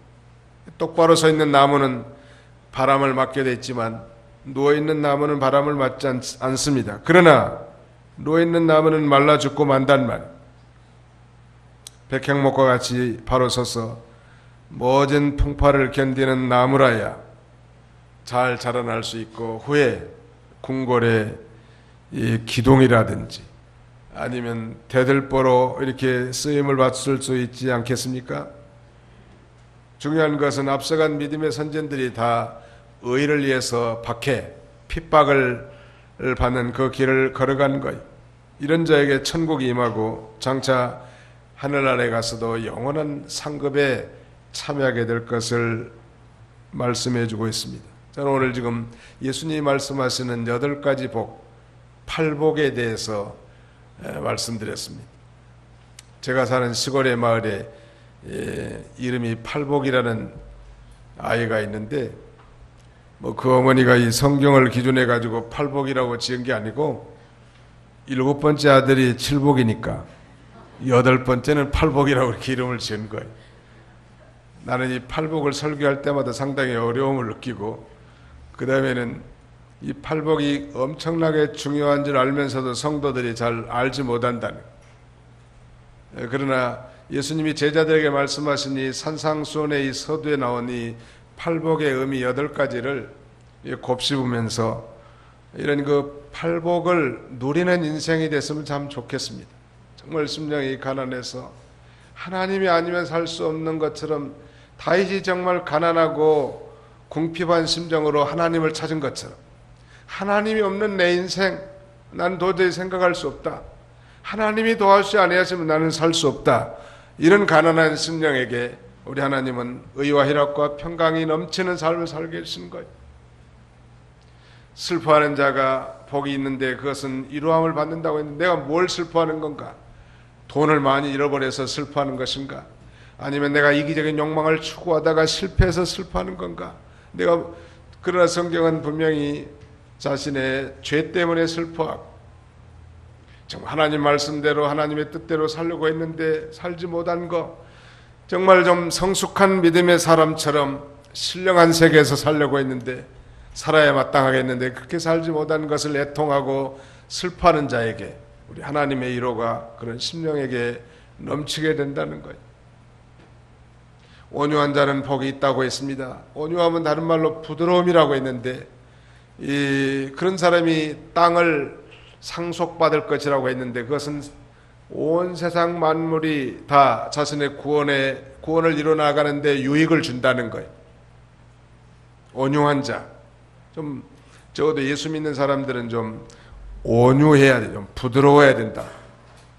똑바로 서 있는 나무는 바람을 맞게 돼 있지만 누워있는 나무는 바람을 맞지 않습니다. 그러나 누워있는 나무는 말라 죽고 만단 말, 백향목과 같이 바로 서서 모든 풍파를 견디는 나무라야 잘 자라날 수 있고, 후에 궁궐의 이 기둥이라든지 아니면 대들보로 이렇게 쓰임을 받을 수 있지 않겠습니까? 중요한 것은 앞서간 믿음의 선전들이 다 의를 위해서 박해, 핍박을 받는 그 길을 걸어간 거예요. 이런 자에게 천국이 임하고 장차 하늘나라에 가서도 영원한 상급에 참여하게 될 것을 말씀해 주고 있습니다. 저는 오늘 지금 예수님이 말씀하시는 8가지 복, 8복에 대해서 말씀드렸습니다. 제가 사는 시골의 마을에 이름이 팔복이라는 아이가 있는데, 그 어머니가 이 성경을 기준해 가지고 팔복이라고 지은 게 아니고 7번째 아들이 칠복이니까 8번째는 팔복이라고 이렇게 이름을 지은 거예요. 나는 이 팔복을 설교할 때마다 상당히 어려움을 느끼고, 그 다음에는 이 팔복이 엄청나게 중요한 줄 알면서도 성도들이 잘 알지 못한다는. 그러나 예수님이 제자들에게 말씀하신 이 산상수훈의 이 서두에 나온 이 팔복의 의미 8가지를 곱씹으면서 이런 그 팔복을 누리는 인생이 됐으면 참 좋겠습니다. 정말 심령이 가난해서 하나님이 아니면 살 수 없는 것처럼, 다윗이 정말 가난하고 궁핍한 심정으로 하나님을 찾은 것처럼, 하나님이 없는 내 인생 난 도저히 생각할 수 없다, 하나님이 도와주지 아니하시면 나는 살 수 없다, 이런 가난한 심령에게 우리 하나님은 의와 희락과 평강이 넘치는 삶을 살게 해주신 거예요. 슬퍼하는 자가 복이 있는데 그것은 이루함을 받는다고 했는데, 내가 뭘 슬퍼하는 건가? 돈을 많이 잃어버려서 슬퍼하는 것인가? 아니면 내가 이기적인 욕망을 추구하다가 실패해서 슬퍼하는 건가? 그러나 성경은 분명히 자신의 죄 때문에 슬퍼하고, 정말 하나님 말씀대로 하나님의 뜻대로 살려고 했는데 살지 못한 거, 정말 좀 성숙한 믿음의 사람처럼 신령한 세계에서 살려고 했는데, 살아야 마땅하겠는데 그렇게 살지 못한 것을 애통하고 슬퍼하는 자에게 우리 하나님의 1호가 그런 심령에게 넘치게 된다는 거예요. 온유한 자는 복이 있다고 했습니다. 온유함은 다른 말로 부드러움이라고 했는데, 그런 사람이 땅을 상속받을 것이라고 했는데, 그것은 온 세상 만물이 다 자신의 구원을 이뤄나가는데 유익을 준다는 거예요. 온유한 자, 적어도 예수 믿는 사람들은 좀 온유해야 돼, 좀 부드러워야 된다.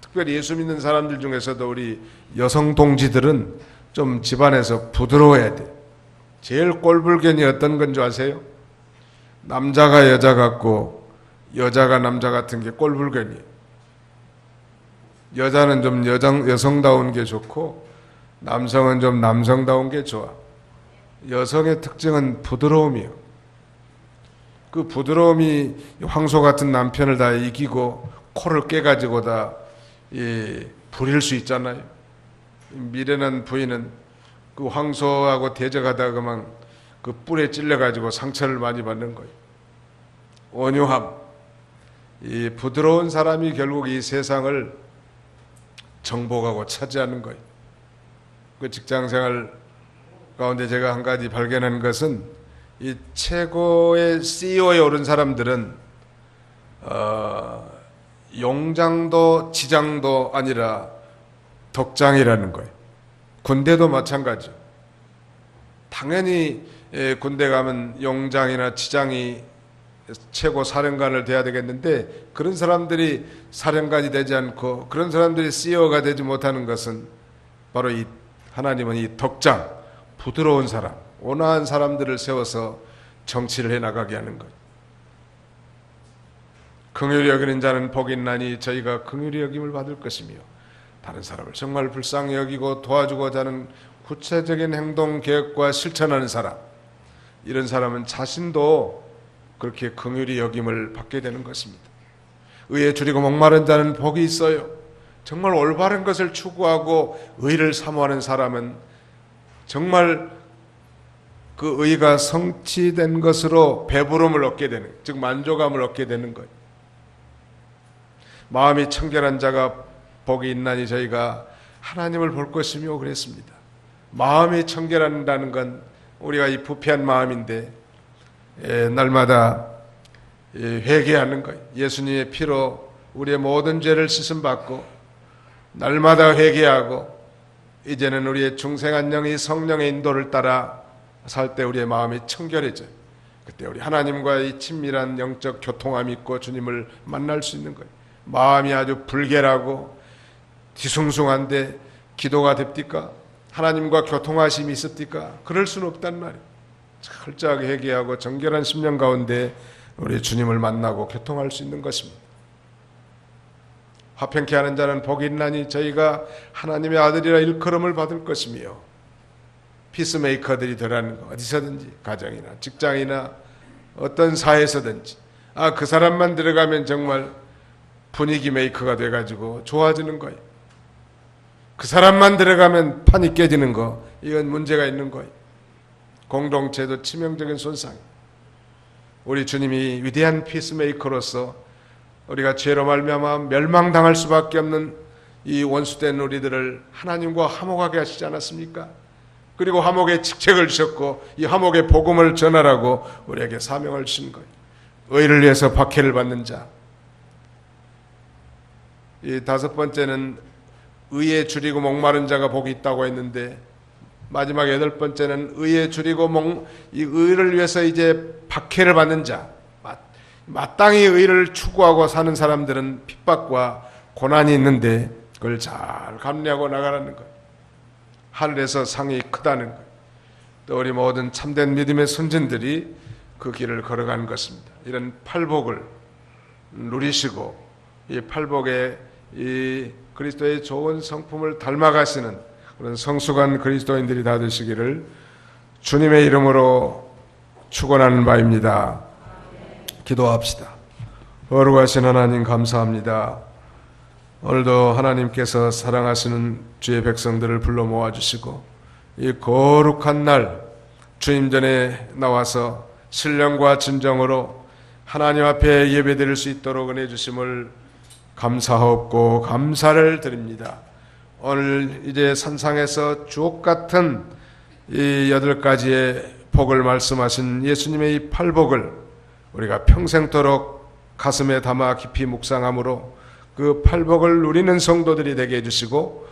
특별히 예수 믿는 사람들 중에서도 우리 여성 동지들은 좀 집안에서 부드러워야 돼. 제일 꼴불견이 어떤 건 줄 아세요? 남자가 여자 같고 여자가 남자 같은 게 꼴불견이에요. 여자는 좀 여성다운 게 좋고 남성은 좀 남성다운 게 좋아. 여성의 특징은 부드러움이요. 그 부드러움이 황소 같은 남편을 다 이기고 코를 깨가지고 다 부릴 수 있잖아요. 미련한 부인은 그 황소하고 대적하다가 그만 그 뿔에 찔려가지고 상처를 많이 받는 거예요. 온유함, 이 부드러운 사람이 결국 이 세상을 정복하고 차지하는 거예요. 그 직장생활 가운데 제가 한 가지 발견한 것은 이 최고의 CEO에 오른 사람들은 용장도 지장도 아니라 덕장이라는 거예요. 군대도 마찬가지죠. 당연히 군대 가면 용장이나 지장이 최고 사령관을 돼야 되겠는데 그런 사람들이 사령관이 되지 않고 그런 사람들이 CEO가 되지 못하는 것은 바로 이 하나님은 이 덕장, 부드러운 사람, 온화한 사람들을 세워서 정치를 해나가게 하는 거예요. 긍휼히 여기는 자는 복이 있나니 저희가 긍휼히 여김을 받을 것이며 다른 사람을 정말 불쌍히 여기고 도와주고자 하는 구체적인 행동 계획과 실천하는 사람, 이런 사람은 자신도 그렇게 긍휼히 여김을 받게 되는 것입니다. 의에 줄이고 목마른 자는 복이 있어요. 정말 올바른 것을 추구하고 의를 사모하는 사람은 정말 그 의가 성취된 것으로 배부름을 얻게 되는, 즉 만족감을 얻게 되는 거예요. 마음이 청결한 자가 복이 있나니 저희가 하나님을 볼 것이며 그랬습니다. 마음이 청결한다는 건 우리가 이 부패한 마음인데 날마다 회개하는 거예요. 예수님의 피로 우리의 모든 죄를 씻음받고 날마다 회개하고 이제는 우리의 중생한 영이 성령의 인도를 따라 살 때 우리의 마음이 청결해져요. 그때 우리 하나님과의 친밀한 영적 교통함이 있고 주님을 만날 수 있는 거예요. 마음이 아주 불결하고 뒤숭숭한데 기도가 됩니까? 하나님과 교통하심이 있습니까? 그럴 수는 없단 말이에요. 철저하게 회개하고 정결한 심령 가운데 우리 주님을 만나고 교통할 수 있는 것입니다. 화평케 하는 자는 복이 있나니 저희가 하나님의 아들이라 일컬음을 받을 것이며 피스메이커들이 되라는 거, 어디서든지 가정이나 직장이나 어떤 사회에서든지 그 사람만 들어가면 정말 분위기 메이커가 돼가지고 좋아지는 거예요. 그 사람만 들어가면 판이 깨지는 거, 이건 문제가 있는 거예요. 공동체도 치명적인 손상. 우리 주님이 위대한 피스메이커로서 우리가 죄로 말미암아 멸망당할 수밖에 없는 이 원수된 우리들을 하나님과 화목하게 하시지 않았습니까? 그리고 화목의 직책을 주셨고 이 화목의 복음을 전하라고 우리에게 사명을 주신 거예요. 의를 위해서 박해를 받는 자. 이 다섯 번째는 의에 줄이고 목마른 자가 복이 있다고 했는데 마지막 여덟 번째는 의에 줄이고 이 의를 위해서 이제 박해를 받는 자. 마땅히 의를 추구하고 사는 사람들은 핍박과 고난이 있는데 그걸 잘 감내하고 나가라는 거예요. 하늘에서 상이 크다는 거예요. 또 우리 모든 참된 믿음의 선진들이 그 길을 걸어가는 것입니다. 이런 팔복을 누리시고 이 팔복에 이 그리스도의 좋은 성품을 닮아가시는 그런 성숙한 그리스도인들이 다 되시기를 주님의 이름으로 축원하는 바입니다. 기도합시다. 거룩하신 하나님 감사합니다. 오늘도 하나님께서 사랑하시는 주의 백성들을 불러 모아주시고 이 거룩한 날 주님 전에 나와서 신령과 진정으로 하나님 앞에 예배드릴 수 있도록 은혜 주심을 감사하옵고 감사를 드립니다. 오늘 이제 산상에서 주옥같은 이 8가지의 복을 말씀하신 예수님의 이 팔복을 우리가 평생도록 가슴에 담아 깊이 묵상함으로 그 팔복을 누리는 성도들이 되게 해주시고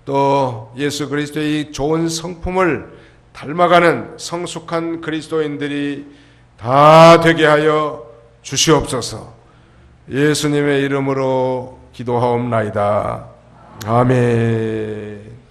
또 예수 그리스도의 이 좋은 성품을 닮아가는 성숙한 그리스도인들이 다 되게 하여 주시옵소서. 예수님의 이름으로 기도하옵나이다. 아멘.